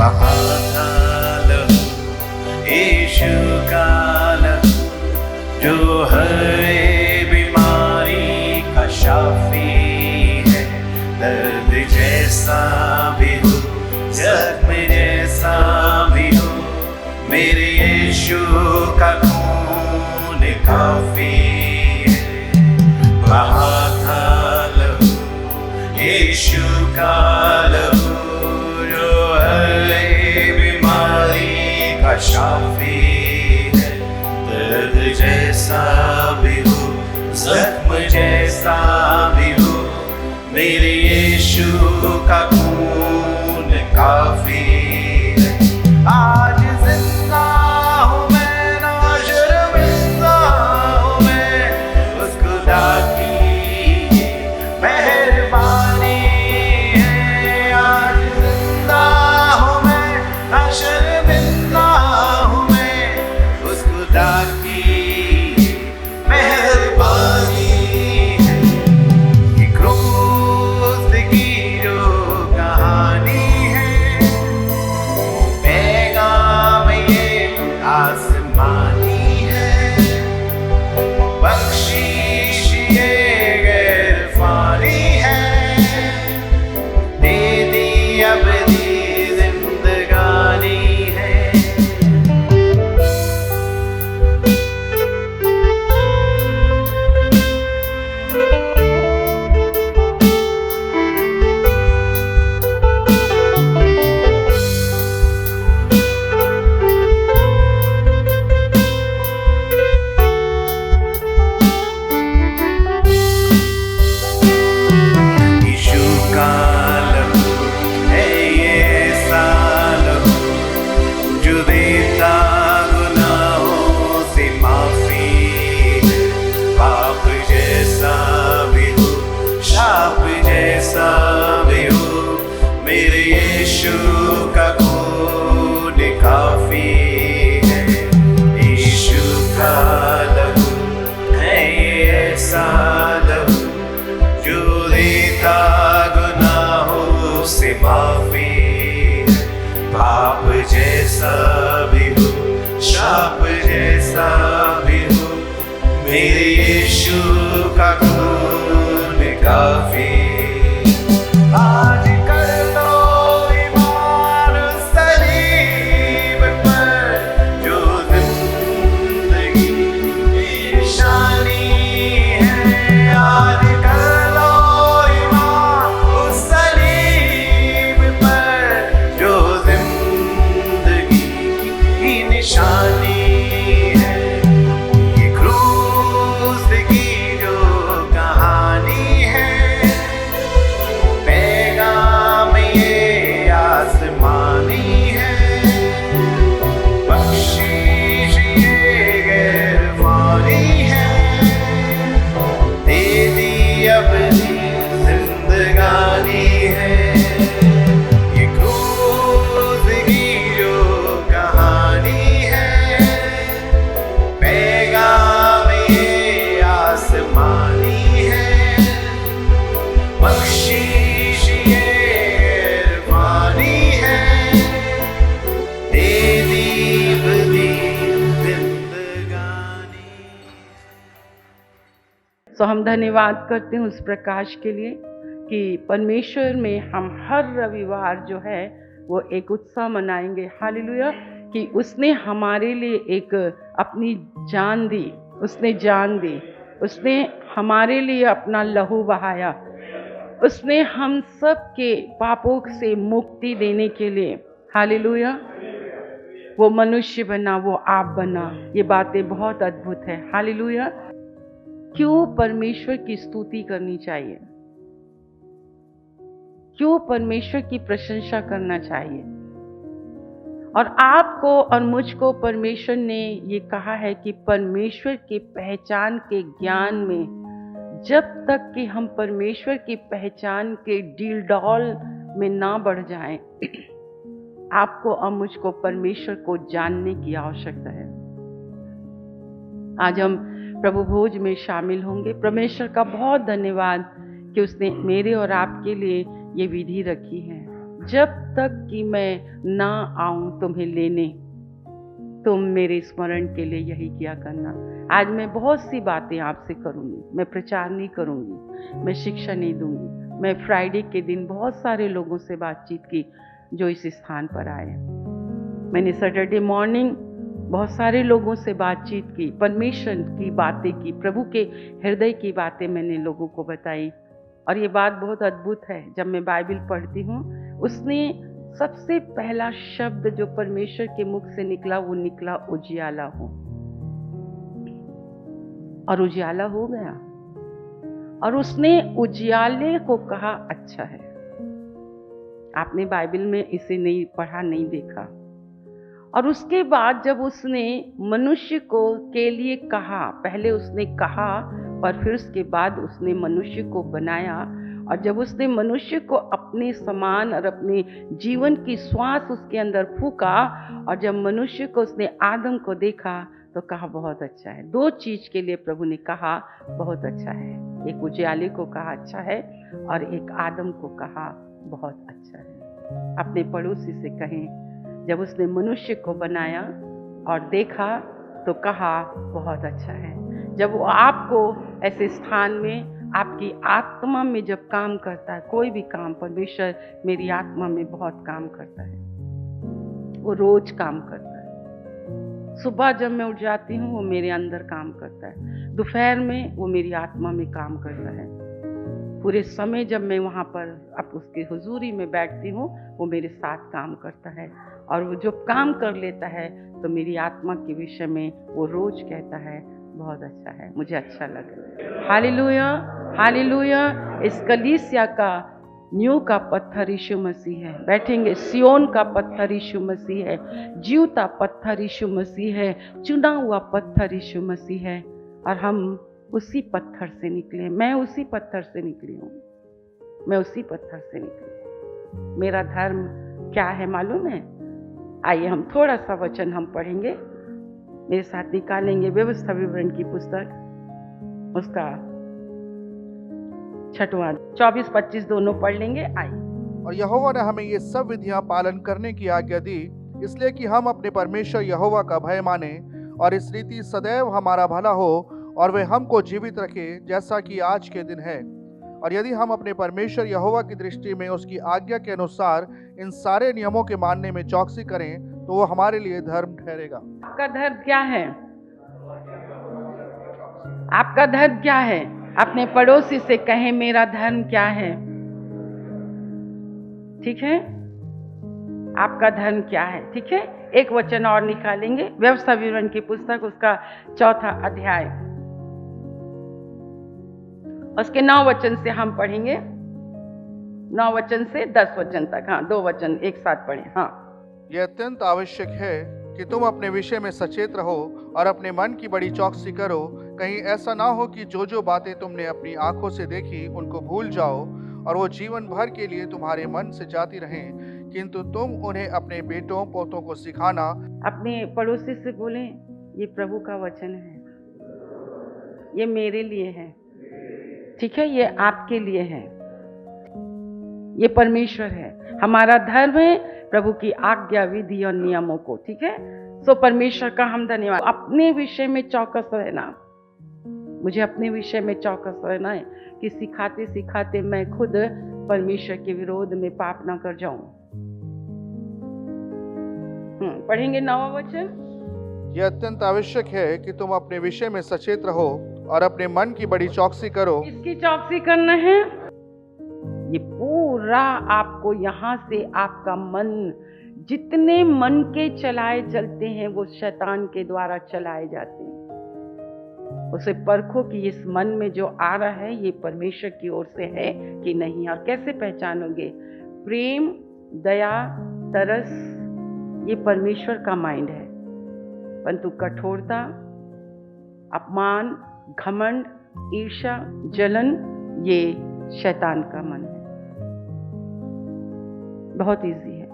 महाकाल यीशु काल जो हर बीमारी का शाफी है। दर्द जैसा भी हो, जख्म जैसा भी हो, मेरे यीशु का खून काफी है। महाकाल यीशु काल जो हर बीमारी का शाफी है। दर्द जैसा भी हो, जख्म जैसा भी हो, मेरे यीशु का खून काफी है। आज जिंदा हूँ मैं, ना शर्मिंदा हूँ मैं, उस खुदा की मेहरबानी है। आज जिंदा हूँ मैं, ना शर्मिंदा हूँ मैं, उस खुदा की मेहरबानी है। ये क्रूस की जो कहानी है, पैगाम ये आसमानी है। बख्शीश ये गैर फानी है, दे दी अबदी जिंदगानी है। यीशु काल है ये साल जो देता गुनाहों से माफी है। पाप जैसा भी हो, शाप जैसा भी हो, मेरे यीशु का खून काफी है। यीशु काल है ये साल जो देता गुनाहों से माफी है। पाप जैसा भी हो, शाप जैसा भी हो, मेरे यीशु का खून काफी। आज कर लो ईमान उस सलीब पर जो जिंदगी की निशानी है। आज कर लो ईमान उस सलीब पर जो जिंदगी की निशानी है। ये क्रूस की जो कहानी है, पैगाम ये आसमानी है। बख्शीश ये गैर फानी है, दे दी अबदी जिंदगानी है। ये क्रूस की जो कहानी है, पैगाम ये आसमानी है। बख्शीश ये इरफानी है, दे दी अबदी जिंदगानी। सो हम धन्यवाद करते हैं उस प्रकाश के लिए कि परमेश्वर में हम हर रविवार जो है वो एक उत्सव मनाएंगे। हालेलुया, कि उसने हमारे लिए एक अपनी जान दी, उसने जान दी, उसने हमारे लिए अपना लहू बहाया, उसने हम सब के पापों से मुक्ति देने के लिए, हालेलुया, वो मनुष्य बना, वो आप बना। ये बातें बहुत अद्भुत है। हालेलुया। क्यों परमेश्वर की स्तुति करनी चाहिए? क्यों परमेश्वर की प्रशंसा करना चाहिए? और आपको और मुझको परमेश्वर ने ये कहा है कि परमेश्वर की पहचान के ज्ञान में, जब तक कि हम परमेश्वर की पहचान के डील-डॉल में ना बढ़ जाएं, आपको और मुझको परमेश्वर को जानने की आवश्यकता है। आज हम प्रभु भोज में शामिल होंगे। परमेश्वर का बहुत धन्यवाद कि उसने मेरे और आपके लिए ये विधि रखी है। जब तक कि मैं ना आऊं तुम्हें लेने, तुम मेरे स्मरण के लिए यही किया करना। आज मैं बहुत सी बातें आपसे करूंगी, मैं प्रचार नहीं करूंगी, मैं शिक्षा नहीं दूंगी। मैं फ्राइडे के दिन बहुत सारे लोगों से बातचीत की जो इस स्थान पर आए। मैंने सैटरडे मॉर्निंग बहुत सारे लोगों से बातचीत की, परमेश्वर की बातें की, प्रभु के हृदय की बातें मैंने लोगों को बताई। और ये बात बहुत अद्भुत है, जब मैं बाइबल पढ़ती हूँ, उसने सबसे पहला शब्द जो परमेश्वर के मुख से निकला वो निकला उजियाला हो, और उजियाला हो गया। और उसने उजियाले को कहा अच्छा है। आपने बाइबल में इसे नहीं पढ़ा, नहीं देखा। और उसके बाद जब उसने मनुष्य को के लिए कहा, पहले उसने कहा पर फिर उसके बाद उसने मनुष्य को बनाया। और जब उसने मनुष्य को अपने समान और अपने जीवन की श्वास उसके अंदर फूका, और जब मनुष्य को उसने आदम को देखा तो कहा बहुत अच्छा है। दो चीज के लिए प्रभु ने कहा बहुत अच्छा है। एक उजियाले को कहा अच्छा है, और एक आदम को कहा बहुत अच्छा है। अपने पड़ोसी से कहें, जब उसने मनुष्य को बनाया और देखा तो कहा बहुत अच्छा है। जब वो आपको ऐसे स्थान में, आपकी आत्मा में जब काम करता है, कोई भी काम, परमेश्वर मेरी आत्मा में बहुत काम करता है, वो रोज काम करता है। सुबह जब मैं उठ जाती हूँ वो मेरे अंदर काम करता है, दोपहर में वो मेरी आत्मा में काम करता है, पूरे समय जब मैं वहाँ पर अब उसकी हुजूरी में बैठती हूँ वो मेरे साथ काम करता है। और वो जो काम कर लेता है तो मेरी आत्मा के विषय में वो रोज कहता है बहुत अच्छा है, मुझे अच्छा लगा। Hallelujah, hallelujah. इस कलीसिया का नींव का पत्थर यीशु मसीह है। बैठेंगे, सियोन का पत्थर यीशु मसीह है, जीवता पत्थर यीशु मसीह है, चुना हुआ पत्थर यीशु मसीह है। और हम उसी पत्थर से निकले। मैं उसी पत्थर से निकली हूँ, मैं उसी पत्थर से निकली। मेरा धर्म क्या है मालूम है? आइए हम थोड़ा सा वचन हम पढ़ेंगे, मेरे साथ निकालेंगे व्यवस्था विवरण की पुस्तक, उसका 6वां 24-25 दोनों पढ़ लेंगे। आइए। और यहोवा ने हमें ये सब विधियां पालन करने की आज्ञा दी, इसलिए कि हम अपने परमेश्वर यहोवा का भय माने, और इस रीति सदैव हमारा भला हो, और वे हमको जीवित रखे जैसा कि आज के दिन है। और यदि हम अपने परमेश्वर यहोवा की दृष्टि में उसकी आज्ञा के अनुसार इन सारे नियमों के मानने में चौकसी करें तो वो हमारे लिए धर्म ठहरेगा। आपका धर्म क्या है? आपका धर्म क्या है? अपने पड़ोसी से कहें मेरा धर्म क्या है। ठीक है, आपका धर्म क्या है? ठीक है, एक वचन और निकालेंगे, व्यवस्था विवरण की पुस्तक, उसका 4वां अध्याय, उसके 9 वचन से हम पढ़ेंगे, 9 वचन से 10 वचन तक। हाँ, 2 वचन एक साथ पढ़ें। हाँ। यह अत्यंत आवश्यक है कि तुम अपने विषय में सचेत रहो और अपने मन की बड़ी चौकसी करो, कहीं ऐसा ना हो कि जो जो बातें तुमने अपनी आंखों से देखी उनको भूल जाओ, और वो जीवन भर के लिए तुम्हारे मन से जाती रहें, किंतु तुम उन्हें अपने बेटों पोतों को सिखाना। अपने पड़ोसी से बोलें, ये प्रभु का वचन है, ये मेरे लिए है। ठीक है, ये आपके लिए है, ये परमेश्वर है। हमारा धर्म है प्रभु की आज्ञा, विधि और नियमों को। ठीक है, सो परमेश्वर का हम धन्यवाद। अपने विषय में चौकस रहना, मुझे अपने विषय में चौकस रहना है कि सिखाते सिखाते मैं खुद परमेश्वर के विरोध में पाप ना कर जाऊं। पढ़ेंगे 9वां वचन। यह अत्यंत आवश्यक है कि तुम अपने विषय में सचेत रहो और अपने मन की बड़ी चौकसी करो। इसकी चौकसी करना है, ये पूरा आपको यहाँ से आपका मन, जितने मन के चलाए चलते हैं वो शैतान के द्वारा चलाए जाते हैं। उसे परखो कि इस मन में जो आ रहा है ये परमेश्वर की ओर से है कि नहीं। और कैसे पहचानोगे? प्रेम, दया, तरस, ये परमेश्वर का माइंड है, परंतु कठोरता, अपमान, घमंड, ईर्ष्या, जलन, ये शैतान का मन है। बहुत इजी है।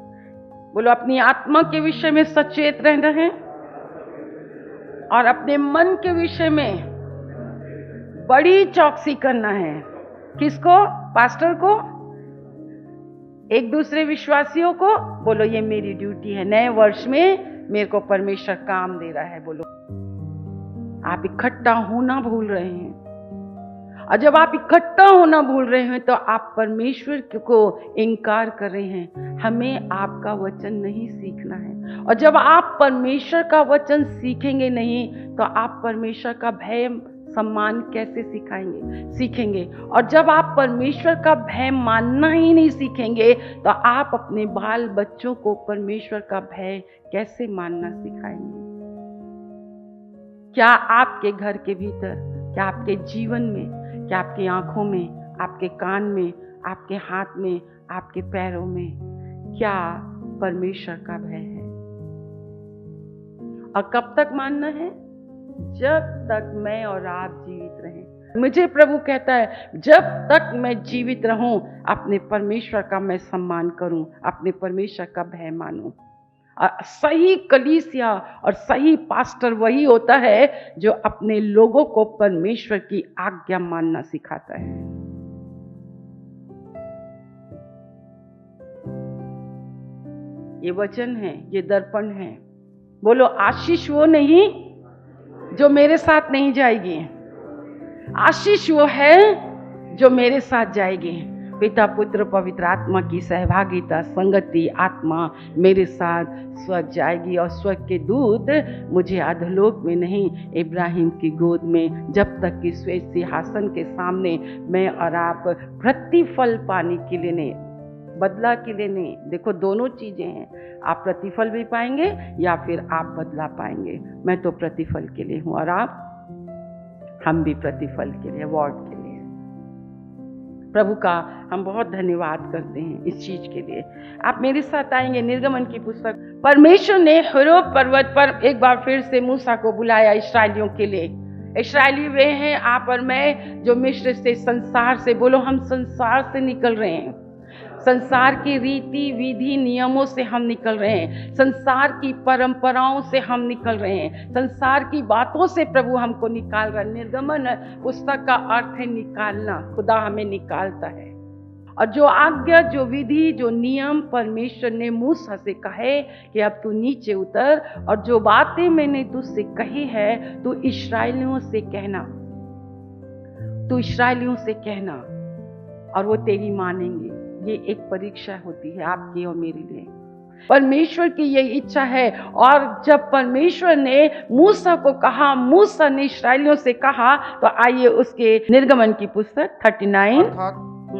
बोलो, अपनी आत्मा के विषय में सचेत रहना है और अपने मन के विषय में बड़ी चौकसी करना है। किसको? पास्टर को? एक दूसरे विश्वासियों को बोलो ये मेरी ड्यूटी है, नए वर्ष में मेरे को परमेश्वर काम दे रहा है। बोलो आप इकट्ठा होना भूल रहे हैं, और जब आप इकट्ठा होना भूल रहे हैं तो आप परमेश्वर को इनकार कर रहे हैं। हमें आपका वचन नहीं सीखना है, और जब आप परमेश्वर का वचन सीखेंगे नहीं तो आप परमेश्वर का भय सम्मान कैसे सीखेंगे। और जब आप परमेश्वर का भय मानना ही नहीं सीखेंगे तो आप अपने बाल बच्चों को परमेश्वर का भय कैसे मानना सिखाएंगे। क्या आपके घर के भीतर, क्या आपके जीवन में, क्या आपकी आंखों में, आपके कान में, आपके हाथ में, आपके पैरों में क्या परमेश्वर का भय है? और कब तक मानना है? जब तक मैं और आप जीवित रहें। मुझे प्रभु कहता है जब तक मैं जीवित रहूं अपने परमेश्वर का मैं सम्मान करूं, अपने परमेश्वर का भय मानूं। सही कलीसिया और सही पास्टर वही होता है जो अपने लोगों को परमेश्वर की आज्ञा मानना सिखाता है। ये वचन है, ये दर्पण है। बोलो आशीष वो नहीं जो मेरे साथ नहीं जाएगी, आशीष वो है जो मेरे साथ जाएगी। पिता पुत्र पवित्र आत्मा की सहभागिता संगति आत्मा मेरे साथ स्वर्ग जाएगी, और स्वर्ग के दूत मुझे अधोलोक में नहीं इब्राहिम की गोद में, जब तक कि श्वेत सिंहासन के सामने मैं और आप प्रतिफल पाने के लिए नहीं, बदला के लिए नहीं। देखो दोनों चीजें हैं, आप प्रतिफल भी पाएंगे या फिर आप बदला पाएंगे। मैं तो प्रतिफल के लिए हूं और हम भी प्रतिफल के लिए, अवार्ड के लिए। प्रभु का हम बहुत धन्यवाद करते हैं इस चीज के लिए। आप मेरे साथ आएंगे निर्गमन की पुस्तक। परमेश्वर ने होरेब पर्वत पर एक बार फिर से मूसा को बुलाया इस्राएलियों के लिए। इस्राएली वे हैं आप और मैं जो मिस्र से, संसार से, बोलो हम संसार से निकल रहे हैं। संसार की रीति विधि नियमों से हम निकल रहे हैं, संसार की परंपराओं से हम निकल रहे हैं, संसार की बातों से प्रभु हमको निकाल रहा है। निर्गमन पुस्तक का अर्थ है निकालना, खुदा हमें निकालता है। और जो आज्ञा, जो विधि, जो नियम परमेश्वर ने मूसा से कहे कि अब तू नीचे उतर, और जो बातें मैंने तुझसे कही है तू इस्राएलियों से कहना, तू इस्राएलियों से कहना और वो तेरी मानेंगे। ये एक परीक्षा होती है आपकी और मेरे लिए। परमेश्वर की ये इच्छा है। और जब परमेश्वर ने मूसा को कहा, मूसा ने इस्राएलियों से कहा, तो आइए उसके निर्गमन की पुस्तक 39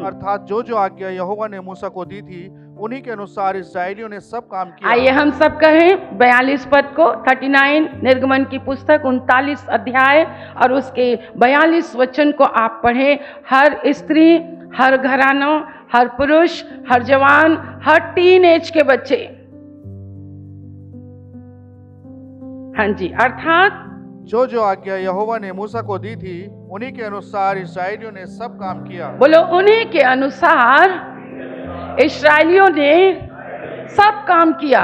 अर्थात जो आज्ञा यहोवा ने मूसा को दी थी उन्हीं के अनुसार इस्राएलियों ने सब काम किया। आइए हम सब कहें 42 पद को, 39 निर्गमन की पुस्तक 39 अध्याय और उसके 42 वचन को आप पढ़ें। हर स्त्री, हर घराना, हर पुरुष, हर जवान, हर टीन एज के बच्चे, हाँ जी, अर्थात जो आज्ञा यहोवा ने मूसा को दी थी उन्हीं के अनुसार इस्राएलियों ने सब काम किया। बोलो उन्हीं के अनुसार इस्राएलियों ने सब काम किया।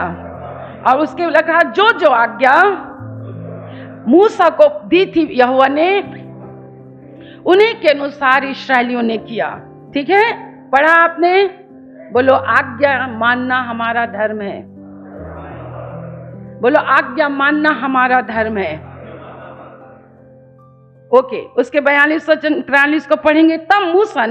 और उसके लगा जो आज्ञा मूसा को दी थी यहोवा ने, उन्हीं के अनुसार इस्राएलियों ने किया। ठीक है, पढ़ा आपने? बोलो आज्ञा मानना हमारा धर्म है। बोलो आज्ञा मानना हमारा धर्म है। ओके, उसके 42 वचन 43 को पढ़ेंगे। तब मूसा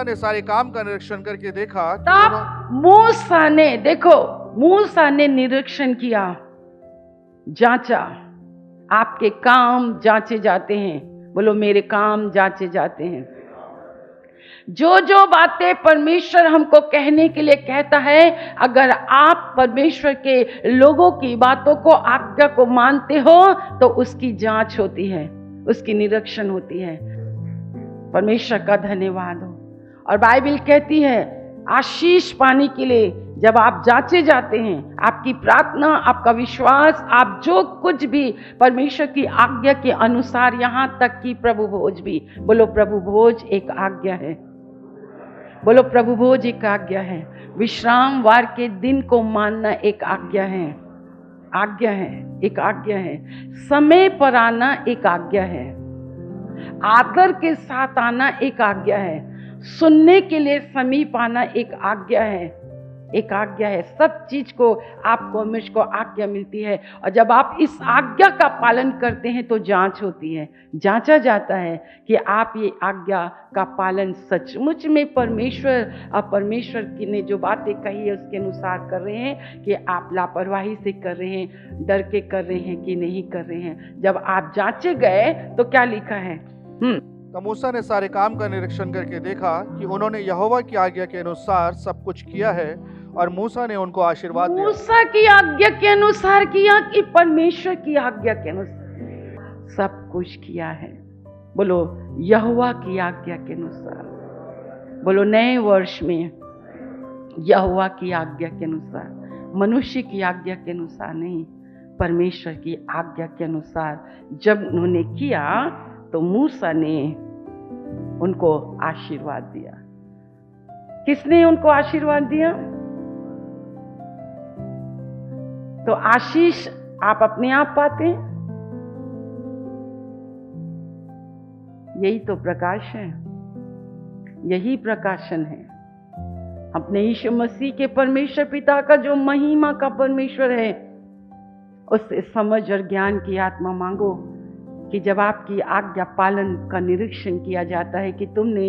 ने सारे काम का निरीक्षण करके देखा। तब मूसा ने, देखो मूसा ने निरीक्षण किया, जांचा। आपके काम जांचे जाते हैं। बोलो मेरे काम जांचे जाते हैं। जो बातें परमेश्वर हमको कहने के लिए कहता है, अगर आप परमेश्वर के लोगों की बातों को, आज्ञा को मानते हो तो उसकी जांच होती है, उसकी निरीक्षण होती है। परमेश्वर का धन्यवाद हो। और बाइबल कहती है आशीष पाने के लिए जब आप जांचे जाते हैं, आपकी प्रार्थना, आपका विश्वास, आप जो कुछ भी परमेश्वर की आज्ञा के अनुसार, यहाँ तक कि प्रभु भोज भी, बोलो प्रभु भोज एक आज्ञा है। बोलो प्रभु भोज एक आज्ञा है। विश्राम वार के दिन को मानना एक आज्ञा है, आज्ञा है, एक आज्ञा है। समय पर आना एक आज्ञा है। आदर के साथ आना एक आज्ञा है। सुनने के लिए समीप आना एक आज्ञा है, एक आज्ञा है। सब चीज को आपको मुझको आज्ञा मिलती है, और जब आप इस आज्ञा का पालन करते हैं तो जांच होती है, जांचा जाता है कि आप ये आज्ञा का पालन सचमुच में परमेश्वर की ने जो बातें कही है उसके अनुसार कर रहे हैं, कि आप लापरवाही से कर रहे हैं, डर के कर रहे हैं कि नहीं कर रहे हैं। जब आप जांचे गए तो क्या लिखा है? तो मूसा ने सारे काम का निरीक्षण करके देखा कि उन्होंने यहोवा की आज्ञा के अनुसार सब कुछ किया है, और मूसा ने उनको आशीर्वाद दिया। मूसा की आज्ञा के अनुसार किया कि परमेश्वर की आज्ञा के अनुसार सब कुछ किया है। बोलो यहोवा की आज्ञा के अनुसार। बोलो नए वर्ष में यहोवा की आज्ञा के अनुसार, मनुष्य की आज्ञा के अनुसार नहीं, परमेश्वर की आज्ञा के अनुसार जब उन्होंने किया तो मूसा ने उनको आशीर्वाद दिया। किसने उनको आशीर्वाद दिया? तो आशीष आप अपने आप पाते हैं, यही तो प्रकाश है, यही प्रकाशन है। अपने यीशु मसीह के परमेश्वर पिता का जो महिमा का परमेश्वर है, उससे समझ और ज्ञान की आत्मा मांगो कि जब आपकी आज्ञा पालन का निरीक्षण किया जाता है कि तुमने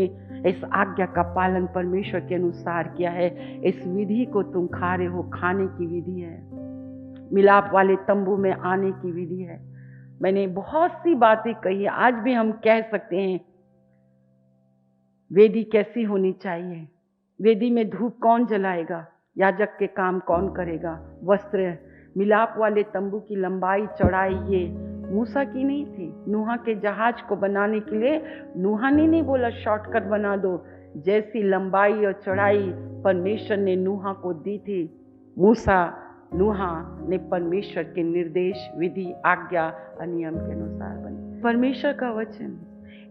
इस आज्ञा का पालन परमेश्वर के अनुसार किया है, इस विधि को तुम खा रहे हो, खाने की विधि है, मिलाप वाले तंबू में आने की विधि है। मैंने बहुत सी बातें कही, आज भी हम कह सकते हैं वेदी कैसी होनी चाहिए, वेदी में धूप कौन जलाएगा, याजक के काम कौन करेगा, वस्त्र, मिलाप वाले तंबू की लंबाई चौड़ाई ये मूसा की नहीं थी। नूहा के जहाज को बनाने के लिए नूहा ने नहीं बोला शॉर्टकट बना दो, जैसी लंबाई और चौड़ाई परमेश्वर ने नूहा को दी थी, नूहा ने परमेश्वर के निर्देश, विधि, आज्ञा और नियम के अनुसार बने। परमेश्वर का वचन,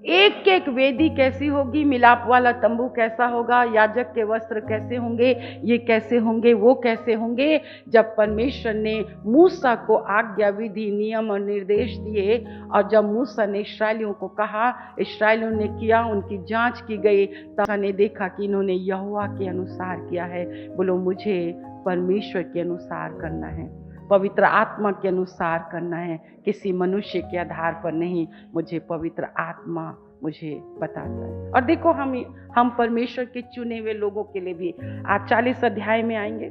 एक एक वेदी कैसी होगी, मिलाप वाला तंबू कैसा होगा, याजक के वस्त्र कैसे होंगे, ये कैसे होंगे, वो कैसे होंगे। जब परमेश्वर ने मूसा को आज्ञा, विधि, नियम और निर्देश दिए, और जब मूसा ने इस्राएलियों को कहा, इस्राएलियों ने किया, उनकी जांच की गई, तब ने देखा कि इन्होंने यहोवा के अनुसार किया है। बोलो मुझे परमेश्वर के अनुसार करना है, पवित्र आत्मा के अनुसार करना है, किसी मनुष्य के आधार पर नहीं। मुझे पवित्र आत्मा मुझे बताता है। और देखो हम परमेश्वर के चुने हुए लोगों के लिए भी आज 40 अध्याय में आएंगे,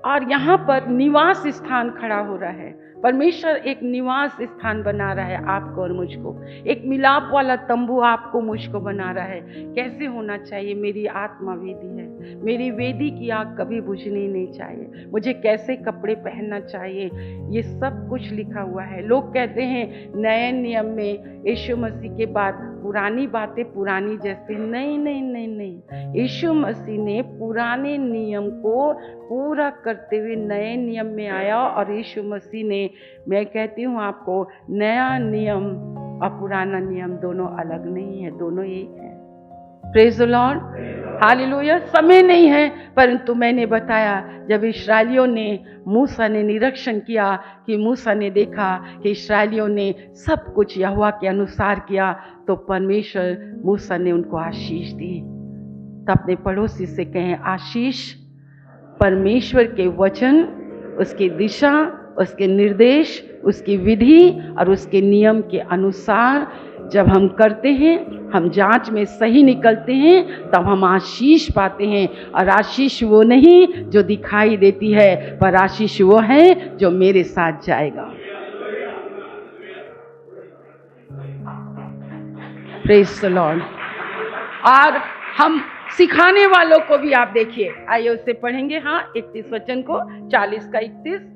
और यहाँ पर निवास स्थान खड़ा हो रहा है। परमेश्वर एक निवास स्थान बना रहा है आपको और मुझको, एक मिलाप वाला तंबू आपको मुझको बना रहा है। कैसे होना चाहिए? मेरी आत्मा वेदी है, मेरी वेदी की आग कभी बुझनी नहीं चाहिए। मुझे कैसे कपड़े पहनना चाहिए, ये सब कुछ लिखा हुआ है। लोग कहते हैं नए नियम में यीशु मसीह के बाद पुरानी बातें पुरानी जैसे, नहीं नहीं नहीं नहीं, यीशु मसीह ने पुराने नियम को पूरा करते हुए नए नियम में आया, और यीशु मसीह ने, मैं कहती हूँ आपको, नया नियम और पुराना नियम दोनों अलग नहीं है, दोनों एक है। Praise the Lord, hallelujah. समय नहीं है, परंतु मैंने बताया जब इस्राएलियों ने, मूसा ने निरीक्षण किया, कि मूसा ने देखा कि इस्राएलियों ने सब कुछ यहोवा के अनुसार किया, तो परमेश्वर, मूसा ने उनको आशीष दी। तो अपने पड़ोसी से कहें, आशीष परमेश्वर के वचन, उसकी दिशा, उसके निर्देश, उसकी विधि और उसके नियम के अनुसार जब हम करते हैं, हम जांच में सही निकलते हैं, तब हम आशीष पाते हैं। और आशीष वो नहीं जो दिखाई देती है, पर आशीष वो है जो मेरे साथ जाएगा। Praise the Lord. और हम सिखाने वालों को भी आप देखिए, आइए उससे पढ़ेंगे, हाँ 31 वचन को, 40 का 31।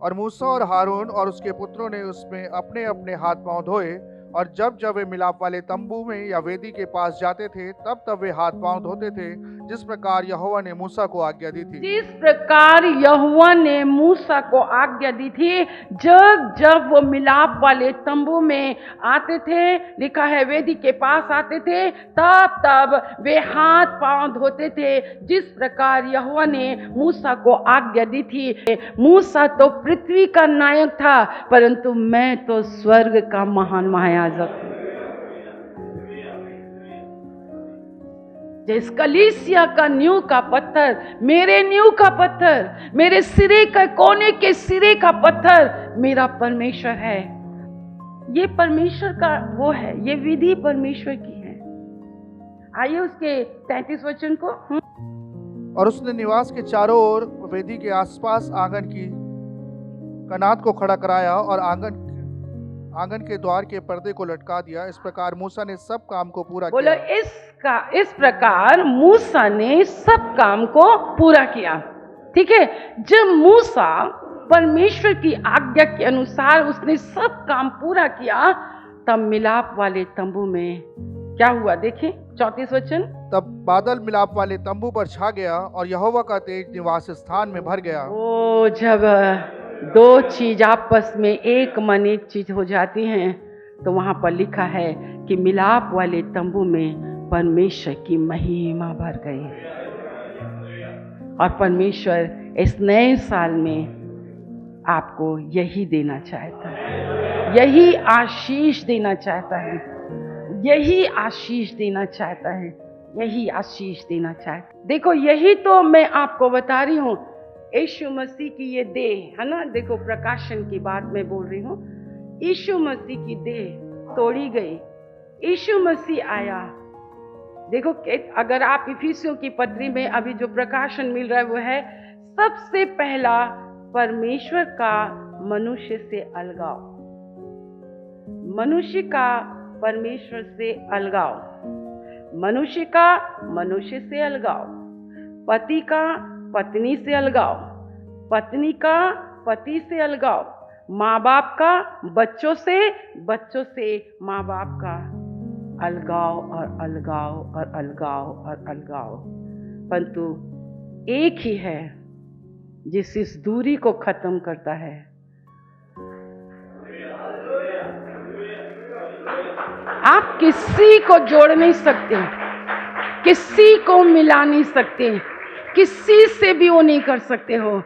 और मूसा और हारून और उसके पुत्रों ने उसमें अपने अपने हाथ पांव धोए, और जब जब वे मिलाप वाले तंबू में या वेदी के पास जाते थे, तब तब वे हाथ पांव धोते थे, जिस प्रकार यहोवा ने मूसा को आज्ञा दी थी। जिस प्रकार यहोवा ने मूसा को आज्ञा दी थी, जब जब वो मिलाप वाले तंबू में आते थे, लिखा है वेदी के पास आते थे, तब तब वे हाथ पांव धोते थे, जिस प्रकार यहोवा ने मूसा को आज्ञा दी थी। मूसा तो पृथ्वी का नायक था, परंतु मैं तो स्वर्ग का महान महायाजक हूं। जो इस कलीसिया का नींव का पत्थर, मेरे नींव का पत्थर, मेरे सिरे का कोने के सिरे का पत्थर मेरा परमेश्वर है। ये परमेश्वर का वो है, ये विधि परमेश्वर की है। आइए उसके 33 वचन को। और उसने निवास के चारों ओर वेदी के आसपास आंगन की कनात को खड़ा कराया और आंगन के द्वार के पर्दे को लटका दिया। इस प्रकार मूसा ने सब काम को पूरा बोलो किया। इस प्रकार मूसा ने सब काम को पूरा किया। ठीक है, जब मूसा परमेश्वर की आज्ञा के अनुसार उसने सब काम पूरा किया, तब मिलाप वाले तंबू में क्या हुआ देखें 34 वचन। तब बादल मिलाप वाले तंबू पर छा गया और यहोवा का तेज निवास स्थान में भर गया। ओ, जब दो चीज आपस में एक मन एक चीज हो जाती हैं, तो वहां पर लिखा है कि मिलाप वाले तंबू में परमेश्वर की महिमा भर गई। और परमेश्वर इस नए साल में आपको यही देना चाहता है, यही आशीष देना चाहता है, यही आशीष देना चाहता है, यही आशीष देना चाहता है। देखो, यही तो मैं आपको बता रही हूँ, यीशु मसीह की ये देह है ना। देखो, प्रकाशन की बात मैं बोल रही हूँ। यीशु मसीह की देह तोड़ी गई, यीशु मसीह आया। देखो, अगर आप इफिसियों की पत्री में अभी जो प्रकाशन मिल रहा है वो है सबसे पहला परमेश्वर का मनुष्य से अलगाव, मनुष्य का परमेश्वर से अलगाव, मनुष्य का मनुष्य से अलगाव, पति का पत्नी से अलगाव, पत्नी का पति से अलगाव, माँ बाप का बच्चों से, बच्चों से माँ बाप का अलगाव और अलगाव और अलगाव और अलगाव। परंतु एक ही है जिस इस दूरी को खत्म करता है। आप किसी को जोड़ नहीं सकते, किसी को मिला नहीं सकते, किसी से भी वो नहीं कर सकते हो।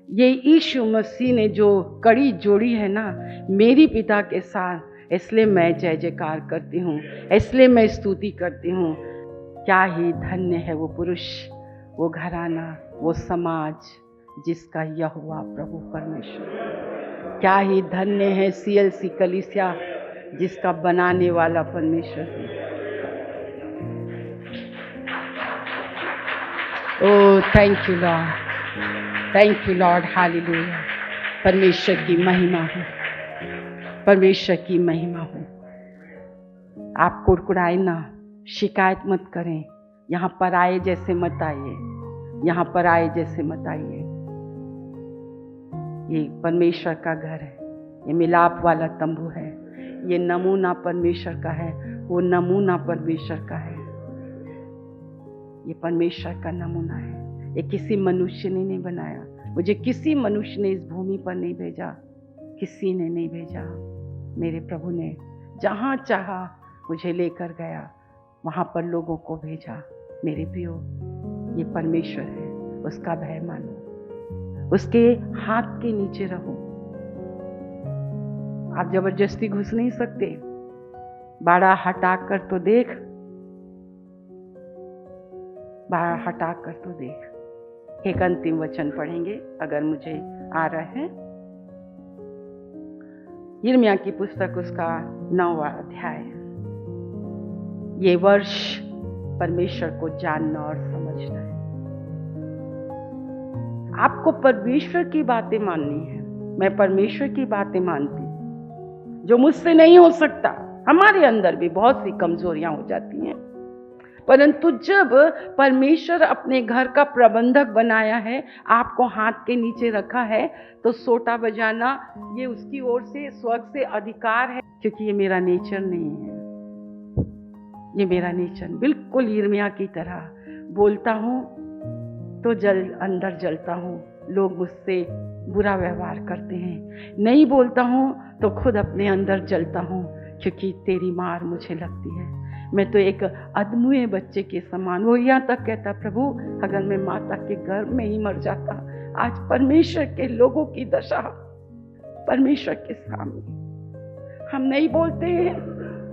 ये यीशु मसीह ने जो कड़ी जोड़ी है ना मेरी पिता के साथ, इसलिए मैं जय जयकार करती हूँ, इसलिए मैं स्तुति करती हूँ। क्या ही धन्य है वो पुरुष, वो घराना, वो समाज जिसका यहोवा प्रभु परमेश्वर। क्या ही धन्य है CLC कलीसिया जिसका बनाने वाला परमेश्वर है। Oh, thank you Lord, thank you Lord, hallelujah. परमेश्वर की महिमा हो, परमेश्वर की महिमा हो। आप कुड़कुड़ाए ना, शिकायत मत करें। यहाँ पर आए जैसे मत आइए, यहाँ पर आए जैसे मत आइए। ये परमेश्वर का घर है, ये मिलाप वाला तंबू है, ये नमूना परमेश्वर का है, वो नमूना परमेश्वर का है। ये परमेश्वर का नमूना है। ये किसी मनुष्य ने नहीं बनाया, मुझे किसी मनुष्य ने इस भूमि पर नहीं भेजा, किसी ने नहीं भेजा। मेरे प्रभु ने जहाँ चाहा मुझे लेकर गया, वहाँ पर लोगों को भेजा। मेरे प्रियो, ये परमेश्वर है, उसका भय मानो, उसके हाथ के नीचे रहो। आप जबरदस्ती घुस नहीं सकते। बाड़ा हटा कर तो देख, बाड़ा हटा कर तो देख। एक अंतिम वचन पढ़ेंगे अगर मुझे आ रहा है। यिर्मयाह की पुस्तक उसका 9वां अध्याय। ये वर्ष परमेश्वर को जानना और समझना है। आपको परमेश्वर की बातें माननी है। मैं परमेश्वर की बातें मानती हूँ, जो मुझसे नहीं हो सकता। हमारे अंदर भी बहुत सी कमजोरियां हो जाती हैं, परंतु जब परमेश्वर अपने घर का प्रबंधक बनाया है, आपको हाथ के नीचे रखा है, तो सोटा बजाना ये उसकी ओर से, स्वर्ग से अधिकार है। क्योंकि ये मेरा नेचर नहीं है, ये मेरा नेचर बिल्कुल यिर्मयाह की तरह। बोलता हूँ तो अंदर जलता हूँ, लोग मुझसे बुरा व्यवहार करते हैं। नहीं बोलता हूँ तो खुद अपने अंदर जलता हूँ, क्योंकि तेरी मार मुझे लगती है। मैं तो एक अधमुए बच्चे के समान। वो यहाँ तक कहता, प्रभु अगर मैं माता के गर्भ में ही मर जाता। आज परमेश्वर के लोगों की दशा परमेश्वर के सामने। हम नहीं बोलते हैं,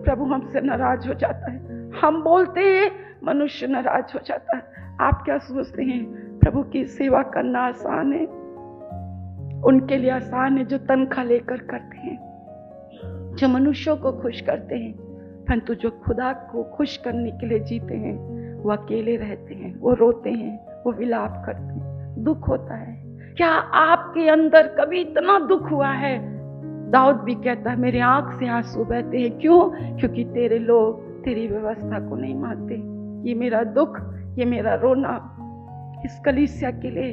प्रभु हमसे नाराज हो जाता है। हम बोलते हैं, मनुष्य नाराज हो जाता है। आप क्या सोचते हैं प्रभु की सेवा करना आसान है? उनके लिए आसान है जो तनख्वाह लेकर करते हैं, जो मनुष्यों को खुश करते हैं, परंतु जो खुदा को खुश करने के लिए जीते हैं वो अकेले रहते हैं, वो रोते हैं, वो विलाप करते हैं, दुख होता है। क्या आपके अंदर कभी इतना दुख हुआ है? दाऊद भी कहता है, मेरे आंख से आंसू बहते हैं। क्यों? क्योंकि तेरे लोग तेरी व्यवस्था को नहीं मानते। ये मेरा दुख, ये मेरा रोना इस कलीसिया के लिए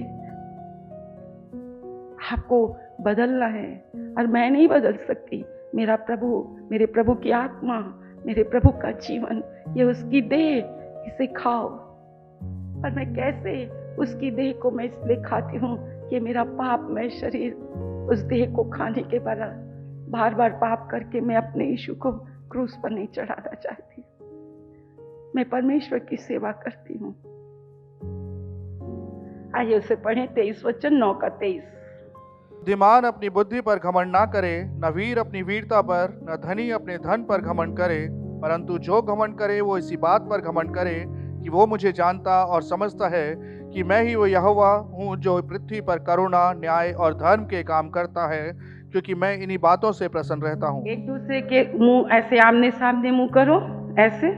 आपको बदलना है, और मैं नहीं बदल सकती। मेरा प्रभु, मेरे प्रभु की आत्मा, मेरे प्रभु का जीवन, ये उसकी देह, इसे खाओ। और मैं कैसे उसकी देह को मैं इसलिए खाती हूँ कि मेरा पापमय शरीर उस देह को खाने के बाद बार बार पाप करके मैं अपने यीशु को क्रूस पर नहीं चढ़ाना चाहती। मैं परमेश्वर की सेवा करती हूँ। आइए उसे पढ़ें, 23 वचन 9 का 23। बुद्धिमान अपनी बुद्धि पर घमंड ना करे, न वीर अपनी वीरता पर, न धनी अपने धन पर घमंड करे, परंतु जो घमंड करे वो इसी बात पर घमंड करे कि वो मुझे जानता और समझता है कि मैं ही वो यहोवा हूँ जो पृथ्वी पर करुणा, न्याय और धर्म के काम करता है, क्योंकि मैं इन्हीं बातों से प्रसन्न रहता हूँ। एक दूसरे के मुंह ऐसे आमने सामने मुंह करो, ऐसे।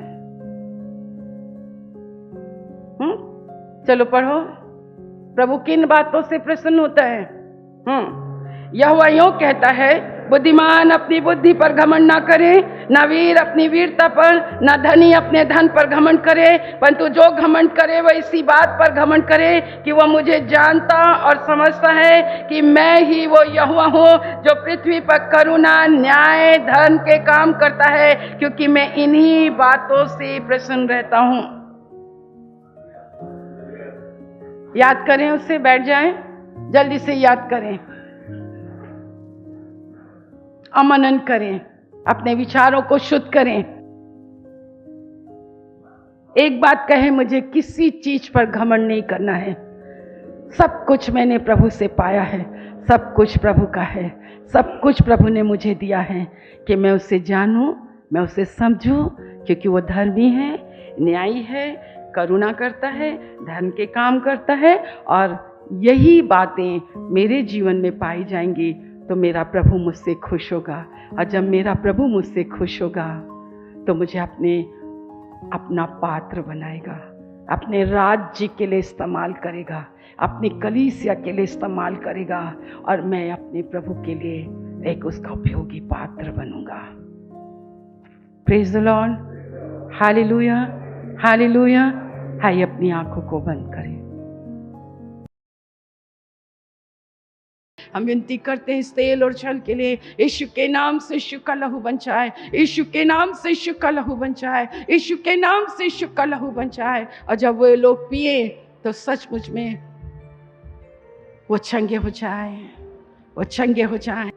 चलो पढ़ो, प्रभु किन बातों से प्रसन्न होता है? यहोवा यूं कहता है, बुद्धिमान अपनी बुद्धि पर घमंड ना करे, न वीर अपनी वीरता पर, न धनी अपने धन पर घमंड करे, परंतु जो घमंड करे वह इसी बात पर घमंड करे कि वह मुझे जानता और समझता है कि मैं ही वो यहोवा हूँ जो पृथ्वी पर करुणा, न्याय, धर्म के काम करता है, क्योंकि मैं इन्हीं बातों से प्रसन्न रहता हूँ। याद करें, उससे बैठ जाएं, जल्दी से याद करें, अमनन करें, अपने विचारों को शुद्ध करें। एक बात कहे, मुझे किसी चीज पर घमंड नहीं करना है। सब कुछ मैंने प्रभु से पाया है, सब कुछ प्रभु का है, सब कुछ प्रभु ने मुझे दिया है कि मैं उसे जानूं, मैं उसे समझूं, क्योंकि वो धर्मी है, न्यायी है, करुणा करता है, धर्म के काम करता है। और यही बातें मेरे जीवन में पाई जाएंगी तो मेरा प्रभु मुझसे खुश होगा। और जब मेरा प्रभु मुझसे खुश होगा तो मुझे अपना पात्र बनाएगा, अपने राज्य के लिए इस्तेमाल करेगा, अपनी कलीसिया के लिए इस्तेमाल करेगा, और मैं अपने प्रभु के लिए एक उसका उपयोगी पात्र बनूंगा। Praise the Lord, hallelujah, hallelujah. आइए अपनी आंखों को बंद करें। हम विनती करते हैं इस तेल और छल के लिए, यीशु के नाम से यीशु का लहू बन जाए, यीशु के नाम से यीशु का लहू बन जाए, यीशु के नाम से यीशु का लहू बन जाए। और जब वे लोग पिए तो सचमुच में वो चंगे हो जाए, वो चंगे हो जाए।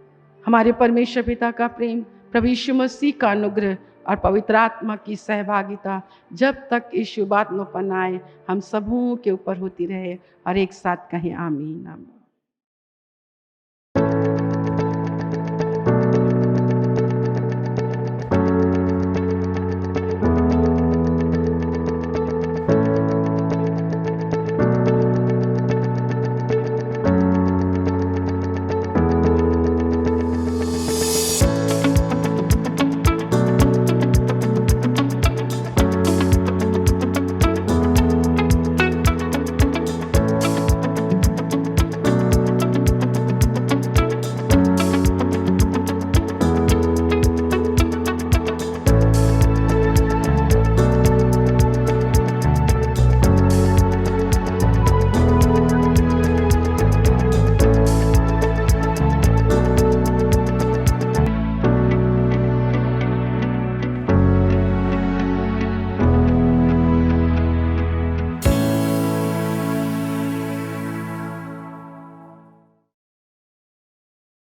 हमारे परमेश्वर पिता का प्रेम, प्रभु यीशु मसीह का अनुग्रह और पवित्र आत्मा की सहभागिता जब तक यीशु बात न पनाए हम सबों के ऊपर होती रहे। और एक साथ कहें आमीन, आमीन।